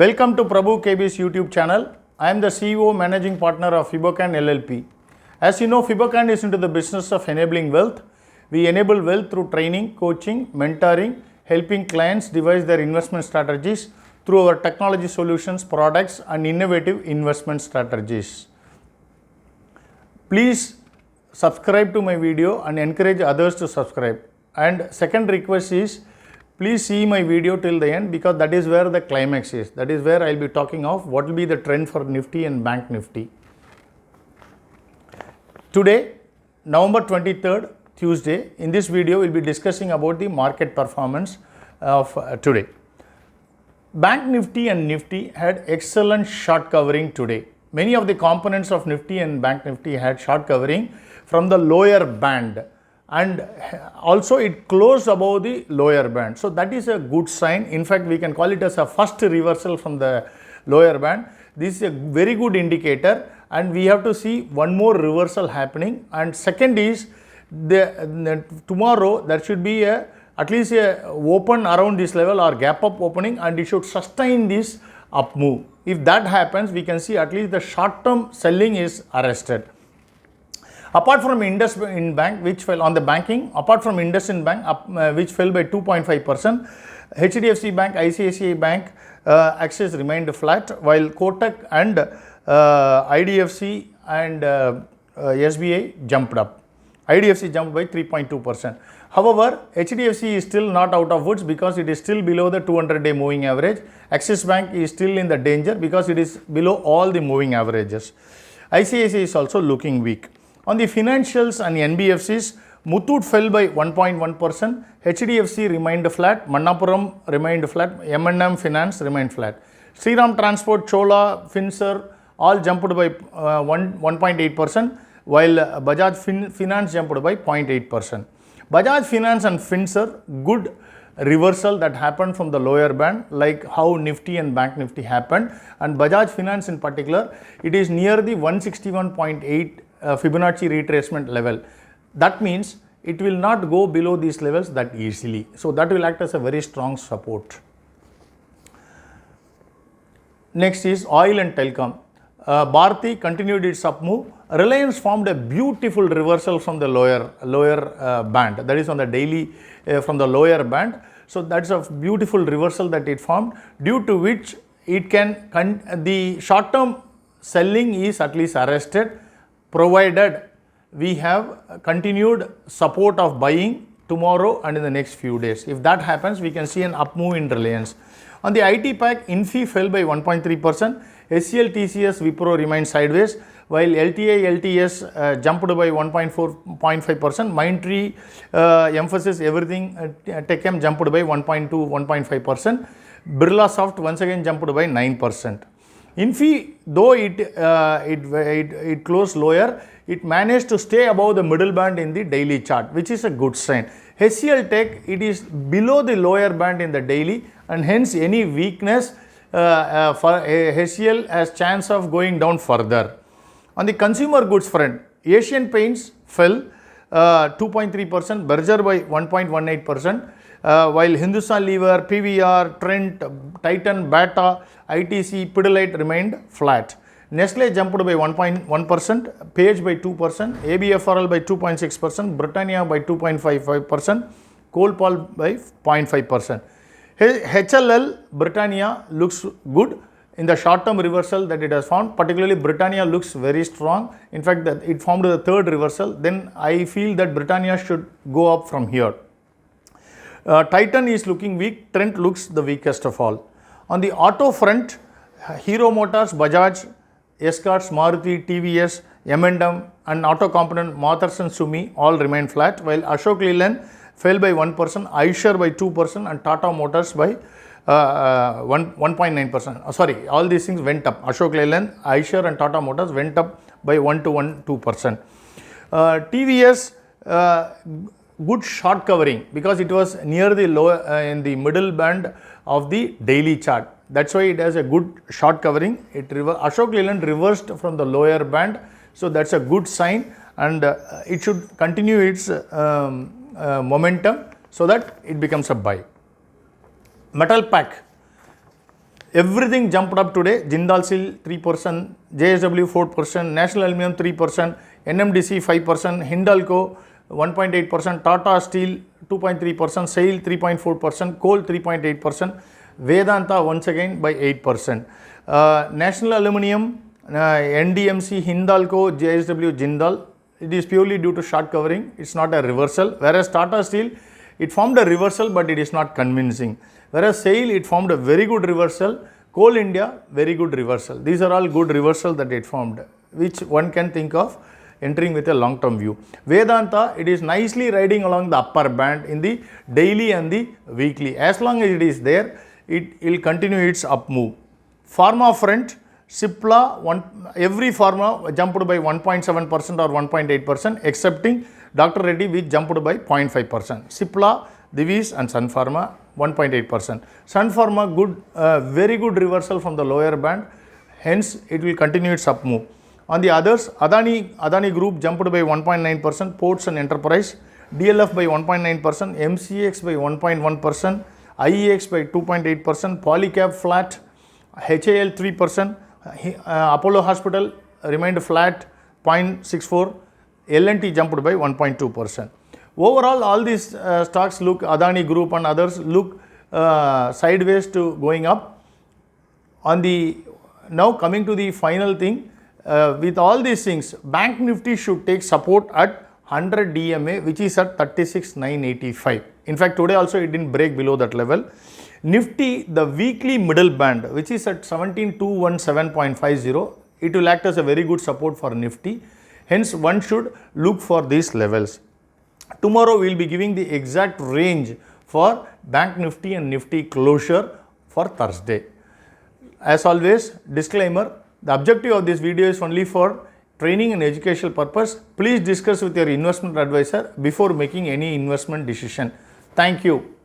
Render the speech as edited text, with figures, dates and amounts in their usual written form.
Welcome to Prabhu KB's YouTube channel. I am the CEO Managing Partner of Fibocan LLP. As you know, Fibocan is into the business of enabling wealth. We enable wealth through training, coaching, mentoring, helping clients devise their investment strategies through our technology solutions, products and innovative investment strategies. Please subscribe to my video and encourage others to subscribe. And second request is, please see my video till the end because that is where the climax is. That is where I will be talking of what will be the trend for Nifty and Bank Nifty. Today, November 23rd, Tuesday, in this video we will be discussing about the market performance of today. Bank Nifty and Nifty had excellent short covering today. Many of the components of Nifty and Bank Nifty had short covering from the lower band. And also it closed above the lower band. So that is a good sign. In fact, we can call it as a first reversal from the lower band. This is a very good indicator and we have to see one more reversal happening. And second is, tomorrow there should be at least a open around this level or gap up opening and it should sustain this up move. If that happens, we can see at least the short term selling is arrested. Apart from IndusInd Bank, which fell on the banking, apart from IndusInd Bank, which fell by 2.5%, HDFC Bank, ICICI Bank, Axis remained flat, while Kotak and IDFC and SBI jumped up. IDFC jumped by 3.2%. However, HDFC is still not out of woods because it is still below the 200-day moving average. Axis Bank is still in the danger because it is below all the moving averages. ICICI is also looking weak. On the financials and NBFCs, Muthoot fell by 1.1%, HDFC remained flat, Manappuram remained flat, M&M Finance remained flat. Shriram Transport, Chola, Finserv all jumped by 1.8%, while Bajaj Finance jumped by 0.8%. Bajaj Finance and Finserv, good reversal that happened from the lower band, like how Nifty and Bank Nifty happened, and Bajaj Finance in particular, it is near the 161.8 Fibonacci retracement level. That means it will not go below these levels that easily. So that will act as a very strong support. Next is oil and telecom. Bharti continued its up move. Reliance formed a beautiful reversal from the lower band, that is on the daily from the lower band. So that's a beautiful reversal that it formed, due to which it can the short term selling is at least arrested, provided we have continued support of buying tomorrow and in the next few days. If that happens, we can see an up move in Reliance. On the IT pack, Infi fell by 1.3%, SCL, TCS, Wipro remained sideways, while LTI, LTS jumped by 1.5%, Mindtree, Emphasis, everything, Techem jumped by 1.2, 1.5%, Birla Soft once again jumped by 9%. Infi, though it closed lower, it managed to stay above the middle band in the daily chart, which is a good sign. HCL Tech, it is below the lower band in the daily, and hence any weakness for HCL has chance of going down further. On the consumer goods front, Asian Paints fell 2.3%, Berger by 1.18%. While Hindustan Lever, PVR, Trent, Titan, Bata, ITC, Pidilite remained flat. Nestle jumped by 1.1%, Page by 2%, ABFRL by 2.6%, Britannia by 2.55%, Colpal by 0.5%. HLL, Britannia looks good in the short term reversal that it has found. Particularly Britannia looks very strong. In fact, that it formed the third reversal. Then I feel that Britannia should go up from here. Titan is looking weak, Trent looks the weakest of all. On the auto front, Hero Motors, Bajaj, Escorts, Maruti, TVS, M&M and auto component Motherson Sumi all remained flat, while Ashok Leyland fell by 1%, Eicher by 2% and Tata Motors by 1.9%. Sorry, all these things went up. Ashok Leyland, Eicher and Tata Motors went up by 1 to 2%. TVS, good short covering because it was near the lower in the middle band of the daily chart. That's why it has a good short covering. Ashok Leyland reversed from the lower band, so that's a good sign, and it should continue its momentum so that it becomes a buy. Metal pack. everything jumped up today. Jindal Steel 3%, JSW 4%, National Aluminium 3%, NMDC 5%, Hindalco 1.8%, Tata Steel 2.3%, SAIL 3.4%, Coal 3.8%, Vedanta once again by 8%. National Aluminium, NDMC, Hindalco, JSW, Jindal, it is purely due to short covering, it's not a reversal. Whereas Tata Steel, it formed a reversal but it is not convincing. Whereas SAIL, it formed a very good reversal. Coal India, very good reversal. These are all good reversals that it formed, which one can think of entering with a long term view. Vedanta, it is nicely riding along the upper band in the daily and the weekly. As long as it is there, it will continue its up move. Pharma front, Cipla, every pharma jumped by 1.7% or 1.8%, excepting Dr. Reddy, which jumped by 0.5%. Cipla, Divi's and Sun Pharma 1.8%. Sun Pharma, good, very good reversal from the lower band, hence it will continue its up move. On the others, Adani Group jumped by 1.9%, Ports and Enterprise, DLF by 1.9%, MCX by 1.1%, IEX by 2.8%, Polycab flat, HAL 3%, Apollo Hospital remained flat 0.64%, L&T jumped by 1.2%. Overall, all these stocks look, Adani Group and others look sideways to going up. Now coming to the final thing, with all these things, Bank Nifty should take support at 100 DMA, which is at 36,985. In fact, today also it didn't break below that level. Nifty, the weekly middle band, which is at 17,217.50, it will act as a very good support for Nifty. Hence, one should look for these levels. Tomorrow, we will be giving the exact range for Bank Nifty and Nifty closure for Thursday. As always, disclaimer, the objective of this video is only for training and educational purpose. Please discuss with your investment advisor before making any investment decision. Thank you.